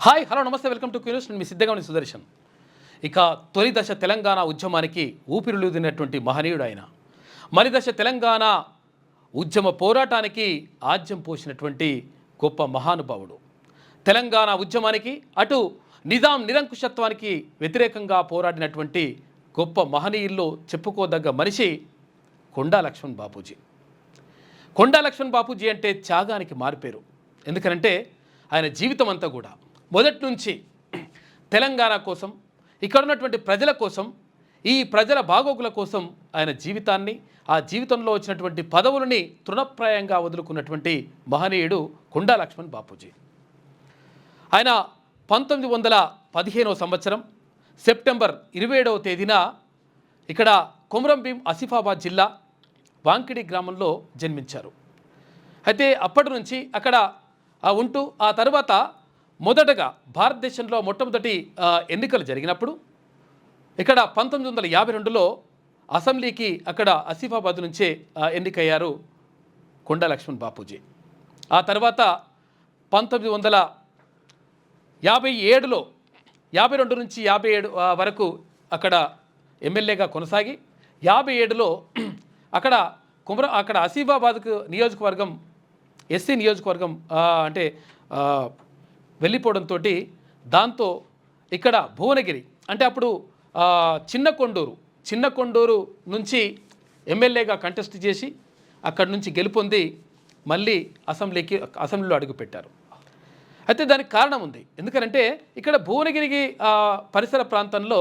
Hi hello నమస్తే welcome to Q News. నేను మీ సిద్ధంగా సుదర్శన్. ఇక తొలి దశ తెలంగాణ ఉద్యమానికి ఊపిరిలుదినటువంటి మహనీయుడు ఆయన. మరి దశ తెలంగాణ ఉద్యమ పోరాటానికి ఆజ్యం పోసినటువంటి గొప్ప మహానుభావుడు. తెలంగాణ ఉద్యమానికి అటు నిజాం నిరంకుశత్వానికి వ్యతిరేకంగా పోరాడినటువంటి గొప్ప మహనీయుల్లో చెప్పుకోదగ్గ మనిషి కొండా లక్ష్మణ్ బాపూజీ. కొండా లక్ష్మణ్ బాపూజీ అంటే త్యాగానికి మారిపేరు. ఎందుకనంటే ఆయన జీవితం అంతా కూడా మొదటి నుంచి తెలంగాణ కోసం, ఇక్కడ ఉన్నటువంటి ప్రజల కోసం, ఈ ప్రజల బాగోగుల కోసం ఆయన జీవితాన్ని, ఆ జీవితంలో వచ్చినటువంటి పదవులని తృణప్రాయంగా వదులుకున్నటువంటి మహనీయుడు కొండా లక్ష్మణ్ బాపూజీ. ఆయన 1915వ సంవత్సరం సెప్టెంబర్ 27వ తేదీన ఇక్కడ కొమరంభీం ఆసిఫాబాద్ జిల్లా వాంకిడి గ్రామంలో జన్మించారు. అయితే అప్పటి నుంచి అక్కడ ఉంటూ ఆ తర్వాత మొదటగా భారతదేశంలో మొట్టమొదటి ఎన్నికలు జరిగినప్పుడు ఇక్కడ 1952లో అసెంబ్లీకి అక్కడ ఆసిఫాబాద్ నుంచే ఎన్నికయ్యారు కొండా లక్ష్మణ్ బాపూజీ. ఆ తర్వాత 1957లో 52 నుంచి 57 వరకు అక్కడ ఎమ్మెల్యేగా కొనసాగి 57లో అక్కడ ఆసిఫాబాద్కు నియోజకవర్గం ఎస్సీ నియోజకవర్గం అంటే వెళ్ళిపోవడంతో దాంతో ఇక్కడ భువనగిరి అంటే అప్పుడు చిన్న కొండూరు నుంచి ఎమ్మెల్యేగా కంటెస్ట్ చేసి అక్కడి నుంచి గెలుపొంది మళ్ళీ అసెంబ్లీలో అడుగుపెట్టారు. అయితే దానికి కారణం ఉంది. ఎందుకంటే ఇక్కడ భువనగిరికి పరిసర ప్రాంతంలో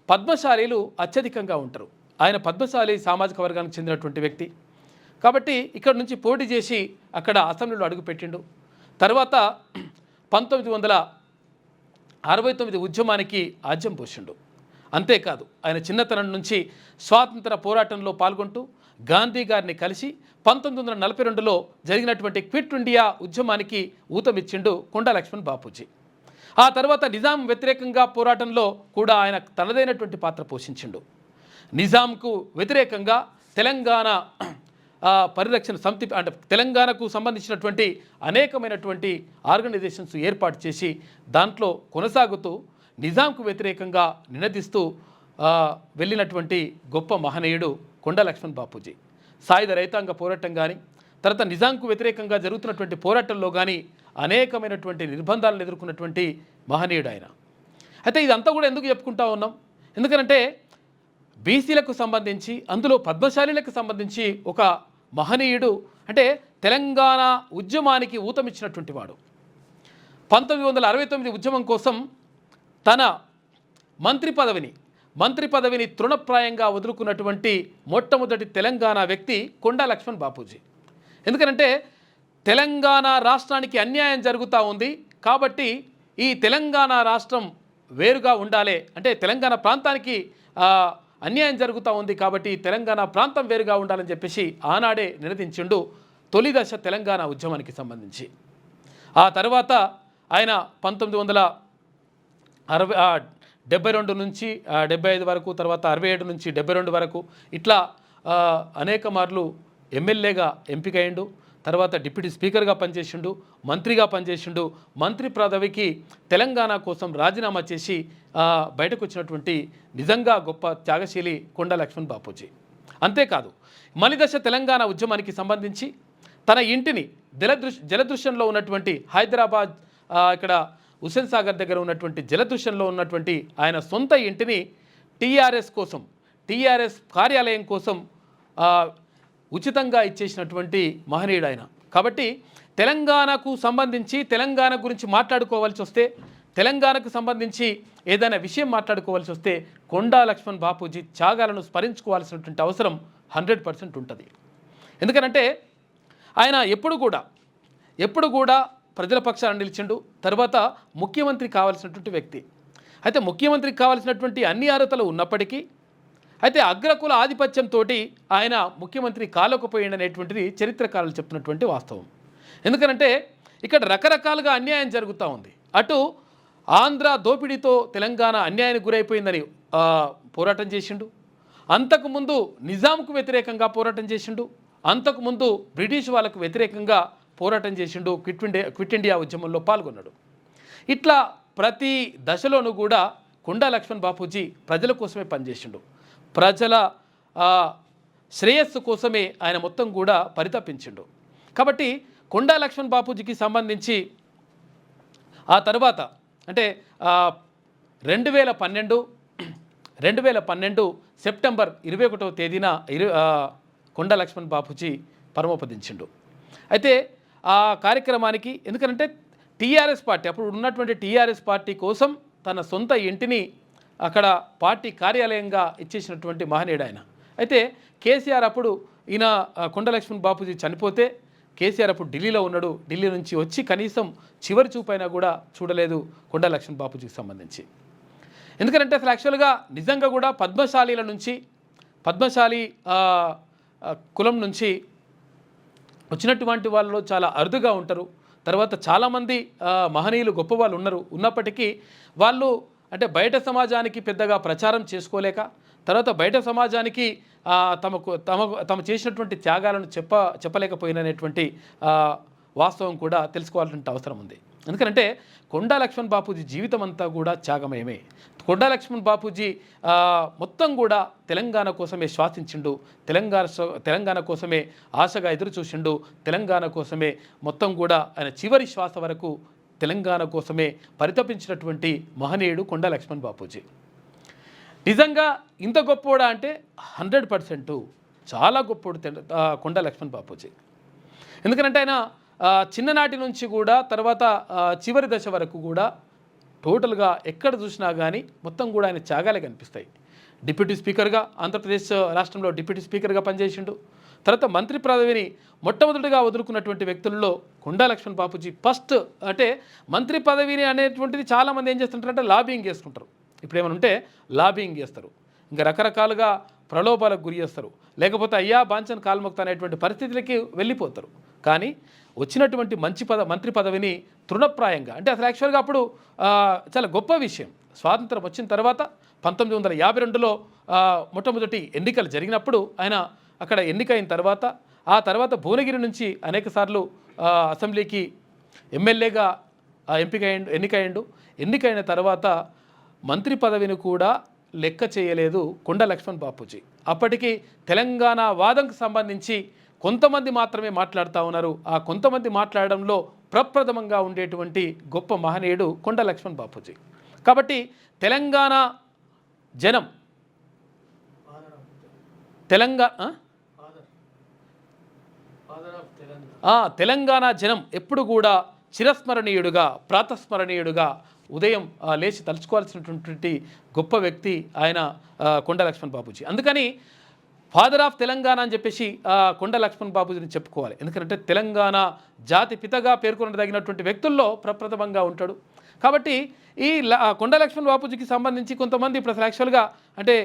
పద్మశాలీలు అత్యధికంగా ఉంటారు. ఆయన పద్మశాలి సామాజిక వర్గానికి చెందినటువంటి వ్యక్తి కాబట్టి ఇక్కడ నుంచి పోటీ చేసి అక్కడ అసెంబ్లీలో అడుగుపెట్టిండు. తర్వాత 1969 ఉద్యమానికి ఆజ్యం పోసిండు. అంతేకాదు ఆయన చిన్నతనం నుంచి స్వాతంత్ర పోరాటంలో పాల్గొంటూ గాంధీ గారిని కలిసి 1942లో జరిగినటువంటి క్విట్ ఇండియా ఉద్యమానికి ఊతమిచ్చిండు కొండా లక్ష్మణ్ బాపూజీ. ఆ తర్వాత నిజాం వ్యతిరేకంగా పోరాటంలో కూడా ఆయన తనదైనటువంటి పాత్ర పోషించిండు. నిజాంకు వ్యతిరేకంగా తెలంగాణ పరిరక్షణ సమితి అంటే తెలంగాణకు సంబంధించినటువంటి అనేకమైనటువంటి ఆర్గనైజేషన్స్ ఏర్పాటు చేసి దాంట్లో కొనసాగుతూ నిజాంకు వ్యతిరేకంగా నినదిస్తూ వెళ్ళినటువంటి గొప్ప మహనీయుడు కొండా లక్ష్మణ్ బాపూజీ. సాయుధ రైతాంగ పోరాటం కానీ తర్వాత నిజాంకు వ్యతిరేకంగా జరుగుతున్నటువంటి పోరాటంలో కానీ అనేకమైనటువంటి నిర్బంధాలను ఎదుర్కొన్నటువంటి మహనీయుడు ఆయన. అయితే ఇదంతా కూడా ఎందుకు చెప్పుకుంటా ఉన్నాం? ఎందుకంటే బీసీలకు సంబంధించి అందులో పద్మశాలీలకు సంబంధించి ఒక మహనీయుడు అంటే తెలంగాణ ఉద్యమానికి ఊతమిచ్చినటువంటి వాడు. 1969 ఉద్యమం కోసం తన మంత్రి పదవిని తృణప్రాయంగా వదులుకున్నటువంటి మొట్టమొదటి తెలంగాణ వ్యక్తి కొండా లక్ష్మణ్ బాపూజీ. ఎందుకంటే తెలంగాణ రాష్ట్రానికి అన్యాయం జరుగుతూ ఉంది కాబట్టి ఈ తెలంగాణ రాష్ట్రం వేరుగా ఉండాలి అంటే తెలంగాణ ప్రాంతానికి అన్యాయం జరుగుతూ ఉంది కాబట్టి తెలంగాణ ప్రాంతం వేరుగా ఉండాలని చెప్పేసి ఆనాడే నినదించిండు తొలి దశ తెలంగాణ ఉద్యమానికి సంబంధించి. ఆ తర్వాత ఆయన 1972 నుంచి 75 వరకు తర్వాత 67 నుంచి 72 వరకు ఇట్లా అనేక మార్లు ఎమ్మెల్యేగా ఎంపికయ్యిండు. తర్వాత డిప్యూటీ స్పీకర్గా పనిచేసిండు, మంత్రిగా పనిచేసిండు. మంత్రి పదవికి తెలంగాణ కోసం రాజీనామా చేసి బయటకు వచ్చినటువంటి నిజంగా గొప్ప త్యాగశీలి కొండా లక్ష్మణ్ బాపూజీ. అంతేకాదు మలిదశ తెలంగాణ ఉద్యమానికి సంబంధించి తన ఇంటిని జలదృశ్యంలో ఉన్నటువంటి హైదరాబాద్ ఇక్కడ హుస్సేన్ సాగర్ దగ్గర ఉన్నటువంటి జలదృశ్యంలో ఉన్నటువంటి ఆయన సొంత ఇంటిని టీఆర్ఎస్ కార్యాలయం కోసం ఉచితంగా ఇచ్చేసినటువంటి మహనీయుడు ఆయన. కాబట్టి తెలంగాణకు సంబంధించి తెలంగాణ గురించి మాట్లాడుకోవాల్సి వస్తే తెలంగాణకు సంబంధించి ఏదైనా విషయం మాట్లాడుకోవాల్సి వస్తే కొండా లక్ష్మణ్ బాపూజీ త్యాగాలను స్మరించుకోవాల్సినటువంటి అవసరం 100% ఉంటుంది. ఎందుకనంటే ఆయన ఎప్పుడు కూడా ప్రజల పక్షాన నిలిచిండు. తర్వాత ముఖ్యమంత్రి కావాల్సినటువంటి వ్యక్తి. అయితే ముఖ్యమంత్రికి కావాల్సినటువంటి అన్ని అర్హతలు ఉన్నప్పటికీ అయితే అగ్రకుల ఆధిపత్యంతో ఆయన ముఖ్యమంత్రి కాలేకపోయిందనేటువంటిది చరిత్రకారులు చెప్తున్నటువంటి వాస్తవం. ఎందుకనంటే ఇక్కడ రకరకాలుగా అన్యాయం జరుగుతూ ఉంది. అటు ఆంధ్ర దోపిడీతో తెలంగాణ అన్యాయానికి గురైపోయిందని పోరాటం చేసిండు. అంతకుముందు నిజాంకు వ్యతిరేకంగా పోరాటం చేసిండు. అంతకుముందు బ్రిటిష్ వాళ్ళకు వ్యతిరేకంగా పోరాటం చేసిండు. క్విట్ ఇండియా ఉద్యమంలో పాల్గొన్నాడు. ఇట్లా ప్రతి దశలోనూ కూడా కొండా లక్ష్మణ్ బాపూజీ ప్రజల కోసమే పనిచేసిండు. ప్రజల శ్రేయస్సు కోసమే ఆయన మొత్తం కూడా పరితపించిండు. కాబట్టి కొండా లక్ష్మణ్ బాపూజీకి సంబంధించి ఆ తర్వాత అంటే 2012 సెప్టెంబర్ 21వ తేదీన కొండా లక్ష్మణ్ బాపూజీ పరమపదించిండు. అయితే ఆ కార్యక్రమానికి ఎందుకంటే టీఆర్ఎస్ పార్టీ అప్పుడు ఉన్నటువంటి టీఆర్ఎస్ పార్టీ కోసం తన సొంత ఇంటిని అక్కడ పార్టీ కార్యాలయంగా ఇచ్చేసినటువంటి మహనీయుడు ఆయన. అయితే కేసీఆర్ అప్పుడు ఈయన కొండా లక్ష్మణ్ బాపూజీ చనిపోతే కేసీఆర్ అప్పుడు ఢిల్లీలో ఉన్నాడు. ఢిల్లీ నుంచి వచ్చి కనీసం చివరి చూపైనా కూడా చూడలేదు కొండా లక్ష్మణ్ బాపూజీకి సంబంధించి. ఎందుకంటే అసలు యాక్చువల్గా నిజంగా కూడా పద్మశాలి కులం నుంచి వచ్చినటువంటి వాళ్ళు చాలా అరుదుగా ఉంటారు. తర్వాత చాలామంది మహనీయులు గొప్ప వాళ్ళు ఉన్నప్పటికీ వాళ్ళు అంటే బయట సమాజానికి పెద్దగా ప్రచారం చేసుకోలేక తర్వాత బయట సమాజానికి తమ చేసినటువంటి త్యాగాలను చెప్పలేకపోయినటువంటి వాస్తవం కూడా తెలుసుకోవాల్సిన అవసరం ఉంది. ఎందుకంటే కొండా లక్ష్మణ్ బాపూజీ జీవితం అంతా కూడా త్యాగమయమే. కొండా లక్ష్మణ్ బాపూజీ మొత్తం కూడా తెలంగాణ కోసమే శ్వాసించిండు, తెలంగాణ కోసమే ఆశగా ఎదురు చూసిండు, తెలంగాణ కోసమే మొత్తం కూడా ఆయన చివరి శ్వాస వరకు తెలంగాణ కోసమే పరితపించినటువంటి మహనీయుడు కొండా లక్ష్మణ్ బాపూజీ. నిజంగా ఇంత గొప్పోడా అంటే 100% చాలా గొప్పోడు కొండా లక్ష్మణ్ బాపూజీ. ఎందుకంటే ఆయన చిన్ననాటి నుంచి కూడా తర్వాత చివరి దశ వరకు కూడా టోటల్గా ఎక్కడ చూసినా కానీ మొత్తం కూడా ఆయన త్యాగాలే కనిపిస్తాయి. డిప్యూటీ స్పీకర్గా ఆంధ్రప్రదేశ్ రాష్ట్రంలో డిప్యూటీ స్పీకర్గా పనిచేసిండు. తర్వాత మంత్రి పదవిని మొట్టమొదటిగా వదులుకున్నటువంటి వ్యక్తుల్లో కొండా లక్ష్మణ్ బాపూజీ ఫస్ట్. అంటే మంత్రి పదవిని అనేటువంటిది చాలామంది ఏం చేస్తుంటారంటే లాబింగ్ చేసుకుంటారు. ఇప్పుడు ఏమైనా ఉంటే లాబింగ్ చేస్తారు, ఇంకా రకరకాలుగా ప్రలోభాలకు గురి చేస్తారు, లేకపోతే అయ్యా బాంచన్ కాల్మొక్త అనేటువంటి పరిస్థితులకి వెళ్ళిపోతారు. కానీ వచ్చినటువంటి మంత్రి పదవిని తృణప్రాయంగా అంటే అసలు యాక్చువల్గా అప్పుడు చాలా గొప్ప విషయం. స్వాతంత్రం వచ్చిన తర్వాత 1952లో మొట్టమొదటి ఎన్నికలు జరిగినప్పుడు ఆయన అక్కడ ఎన్నికైన తర్వాత ఆ తర్వాత భువనగిరి నుంచి అనేక సార్లు అసెంబ్లీకి ఎమ్మెల్యేగా ఎన్నికైన తర్వాత మంత్రి పదవిని కూడా లెక్క చేయలేదు కొండా లక్ష్మణ్ బాపూజీ. అప్పటికి తెలంగాణ వాదంకు సంబంధించి కొంతమంది మాత్రమే మాట్లాడుతూ ఉన్నారు. ఆ కొంతమంది మాట్లాడడంలో ప్రప్రథమంగా ఉండేటువంటి గొప్ప మహనీయుడు కొండా లక్ష్మణ్ బాపూజీ. కాబట్టి తెలంగాణ జనం ఎప్పుడు కూడా చిరస్మరణీయుడుగా ప్రాతస్మరణీయుడుగా ఉదయం లేచి తలుచుకోవాల్సినటువంటి గొప్ప వ్యక్తి ఆయన కొండా లక్ష్మణ్ బాపూజీ. అందుకని ఫాదర్ ఆఫ్ తెలంగాణ అని చెప్పేసి కొండా లక్ష్మణ్ బాపూజీని చెప్పుకోవాలి. ఎందుకంటే తెలంగాణ జాతి పితగా పేర్కొనదగినటువంటి వ్యక్తుల్లో ప్రప్రథమంగా ఉంటాడు. కాబట్టి ఈ కొండా లక్ష్మణ్ బాపూజీకి సంబంధించి కొంతమంది ఇప్పుడు అసలు యాక్చువల్గా అంటే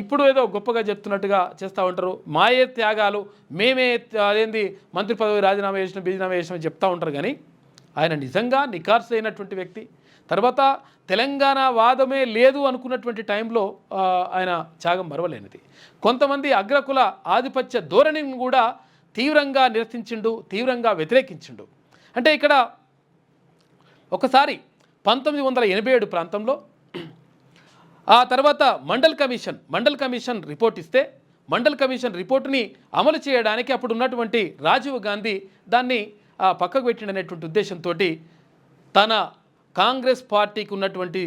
ఇప్పుడు ఏదో గొప్పగా చెప్తున్నట్టుగా చేస్తూ ఉంటారు. మాయే త్యాగాలు, మేమే అదేంది మంత్రి పదవి రాజీనామా చేసినామని చెప్తూ ఉంటారు. కానీ ఆయన నిజంగా నిఖార్సు అయినటువంటి వ్యక్తి. తర్వాత తెలంగాణ వాదమే లేదు అనుకున్నటువంటి టైంలో ఆయన త్యాగం మరవలేనిది. కొంతమంది అగ్రకుల ఆధిపత్య ధోరణిని కూడా తీవ్రంగా నిరసించిండు, తీవ్రంగా వ్యతిరేకించిండు. అంటే ఇక్కడ ఒకసారి 1987 ప్రాంతంలో ఆ తర్వాత మండల్ కమిషన్ రిపోర్ట్ ఇస్తే మండల్ కమిషన్ రిపోర్టుని అమలు చేయడానికి అప్పుడు ఉన్నటువంటి రాజీవ్ గాంధీ దాన్ని పక్కకు పెట్టిండనేటువంటి ఉద్దేశంతో తన కాంగ్రెస్ పార్టీకి ఉన్నటువంటి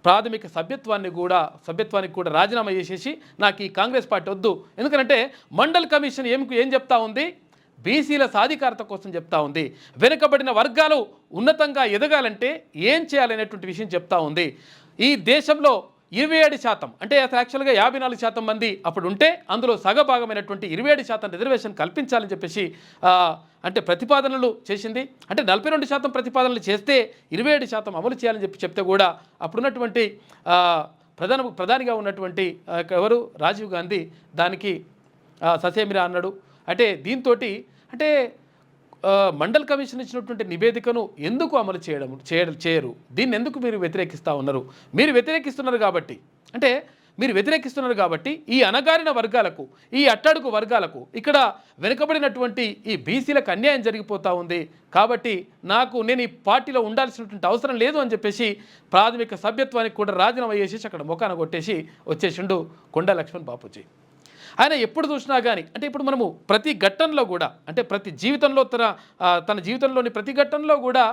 ప్రాథమిక సభ్యత్వానికి కూడా రాజీనామా చేసేసి నాకు ఈ కాంగ్రెస్ పార్టీ వద్దు. ఎందుకంటే మండల్ కమిషన్ ఏం చెప్తా ఉంది, బీసీల సాధికారత కోసం చెప్తా ఉంది. వెనుకబడిన వర్గాలు ఉన్నతంగా ఎదగాలంటే ఏం చేయాలనేటువంటి విషయం చెప్తా ఉంది. ఈ దేశంలో 27% అంటే అసలు యాక్చువల్గా 54% మంది అప్పుడు ఉంటే అందులో సగభాగమైనటువంటి 27% రిజర్వేషన్ కల్పించాలని చెప్పేసి అంటే ప్రతిపాదనలు చేసింది. అంటే 42% ప్రతిపాదనలు చేస్తే 27% అమలు చేయాలని చెప్తే కూడా అప్పుడున్నటువంటి ప్రధానిగా ఉన్నటువంటి ఎవరు రాజీవ్ గాంధీ దానికి ససేమిరా అన్నాడు. అంటే దీంతో అంటే మండల్ కమిషన్ ఇచ్చినటువంటి నివేదికను ఎందుకు అమలు చేయరు, దీన్ని ఎందుకు మీరు వ్యతిరేకిస్తూ ఉన్నారు? మీరు వ్యతిరేకిస్తున్నారు కాబట్టి అంటే మీరు వ్యతిరేకిస్తున్నారు కాబట్టి ఈ అణగారిన వర్గాలకు, ఈ అట్టడుగు వర్గాలకు, ఇక్కడ వెనుకబడినటువంటి ఈ బీసీలకు అన్యాయం జరిగిపోతూ ఉంది. కాబట్టి నేను ఈ పార్టీలో ఉండాల్సినటువంటి అవసరం లేదు అని చెప్పేసి ప్రాథమిక సభ్యత్వానికి కూడా రాజీనామా చేసేసి అక్కడ ముఖాన కొట్టేసి వచ్చేసిండు కొండా లక్ష్మణ్ బాపూజీ. ఆయన ఎప్పుడు చూసినా కానీ, అంటే ఇప్పుడు మనము ప్రతి ఘట్టంలో కూడా, అంటే ప్రతి జీవితంలో తన జీవితంలోని ప్రతి ఘట్టంలో కూడా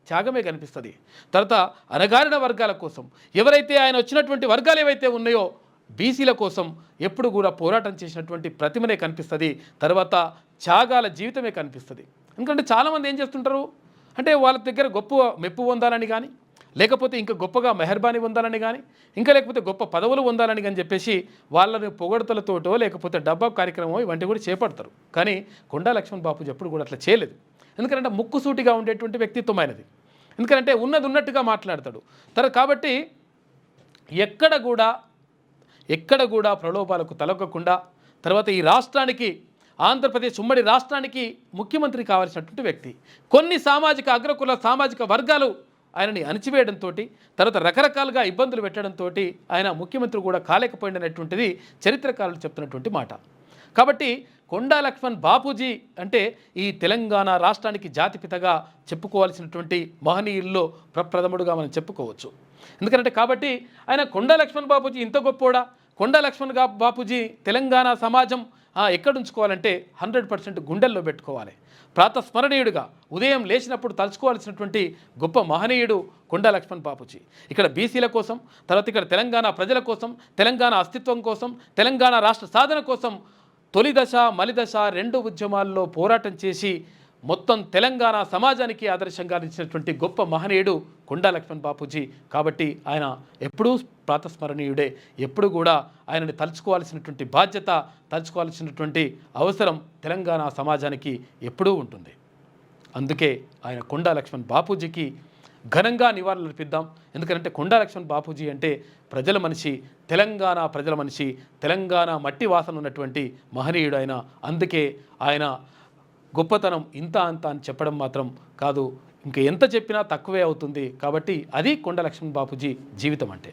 త్యాగమే కనిపిస్తుంది. తర్వాత అణగారిన వర్గాల కోసం, ఎవరైతే ఆయన వచ్చినటువంటి వర్గాలు ఏవైతే ఉన్నాయో బీసీల కోసం ఎప్పుడు కూడా పోరాటం చేసినటువంటి ప్రతిమనే కనిపిస్తుంది. తర్వాత త్యాగాల జీవితమే కనిపిస్తుంది. ఎందుకంటే చాలామంది ఏం చేస్తుంటారు అంటే వాళ్ళ దగ్గర గొప్ప మెప్పు పొందాలని కానీ, లేకపోతే ఇంకా గొప్పగా మెహర్బానీ పొందాలని కానీ, ఇంకా లేకపోతే గొప్ప పదవులు పొందాలని కానీ చెప్పేసి వాళ్ళని పొగడతలతోటో లేకపోతే డబ్బా కార్యక్రమం ఇవంటి కూడా చేపడతారు. కానీ కొండా లక్ష్మణ్ బాపూజీ ఎప్పుడు కూడా అట్లా చేయలేదు. ఎందుకంటే ముక్కుసూటిగా ఉండేటువంటి వ్యక్తిత్వం ఆయనది. ఎందుకంటే ఉన్నది ఉన్నట్టుగా మాట్లాడతాడు. కాబట్టి ఎక్కడ కూడా ప్రలోభాలకు తలొగ్గకుండా, తర్వాత ఈ రాష్ట్రానికి, ఆంధ్రప్రదేశ్ ఉమ్మడి రాష్ట్రానికి ముఖ్యమంత్రి కావాల్సినటువంటి వ్యక్తి. కొన్ని సామాజిక అగ్రకుల సామాజిక వర్గాలు ఆయనని అణిచివేయడంతో, తర్వాత రకరకాలుగా ఇబ్బందులు పెట్టడంతో ఆయన ముఖ్యమంత్రి కూడా కాలేకపోయినటువంటిది చరిత్రకారులు చెప్తున్నటువంటి మాట. కాబట్టి కొండా లక్ష్మణ్ బాపూజీ అంటే ఈ తెలంగాణ రాష్ట్రానికి జాతిపితగా చెప్పుకోవాల్సినటువంటి మహనీయుల్లో ప్రప్రథముడుగా మనం చెప్పుకోవచ్చు. ఎందుకంటే కాబట్టి ఆయన కొండా లక్ష్మణ్ బాపూజీ ఇంత గొప్పోడా, కొండా లక్ష్మణ్ బాపూజీ తెలంగాణ సమాజం ఎక్కడుంచుకోవాలంటే 100% గుండెల్లో పెట్టుకోవాలి. ప్రాతస్మరణీయుడిగా ఉదయం లేచినప్పుడు తలుచుకోవాల్సినటువంటి గొప్ప మహనీయుడు కొండా లక్ష్మణ్ బాపూజీ. ఇక్కడ బీసీల కోసం, తర్వాత ఇక్కడ తెలంగాణ ప్రజల కోసం, తెలంగాణ అస్తిత్వం కోసం, తెలంగాణ రాష్ట్ర సాధన కోసం తొలి దశ మలి దశ 2 ఉద్యమాల్లో పోరాటం చేసి మొత్తం తెలంగాణ సమాజానికి ఆదర్శంగా నిలిచినటువంటి గొప్ప మహనీయుడు కొండా లక్ష్మణ్ బాపూజీ. కాబట్టి ఆయన ఎప్పుడూ ప్రాతస్మరణీయుడే. ఎప్పుడు కూడా ఆయనని తలుచుకోవాల్సినటువంటి బాధ్యత, తలుచుకోవాల్సినటువంటి అవసరం తెలంగాణ సమాజానికి ఎప్పుడూ ఉంటుంది. అందుకే ఆయన కొండా లక్ష్మణ్ బాపూజీకి ఘనంగా నివాళులు అర్పిద్దాం. ఎందుకంటే కొండా లక్ష్మణ్ బాపూజీ అంటే ప్రజల మనిషి, తెలంగాణ ప్రజల మనిషి, తెలంగాణ మట్టి వాసన ఉన్నటువంటి మహనీయుడు ఆయన. అందుకే ఆయన గొప్పతనం ఇంత అంత అని చెప్పడం మాత్రం కాదు, ఇంకా ఎంత చెప్పినా తక్కువే అవుతుంది. కాబట్టి అది కొండా లక్ష్మణ్ బాపూజీ జీవితం అంటే.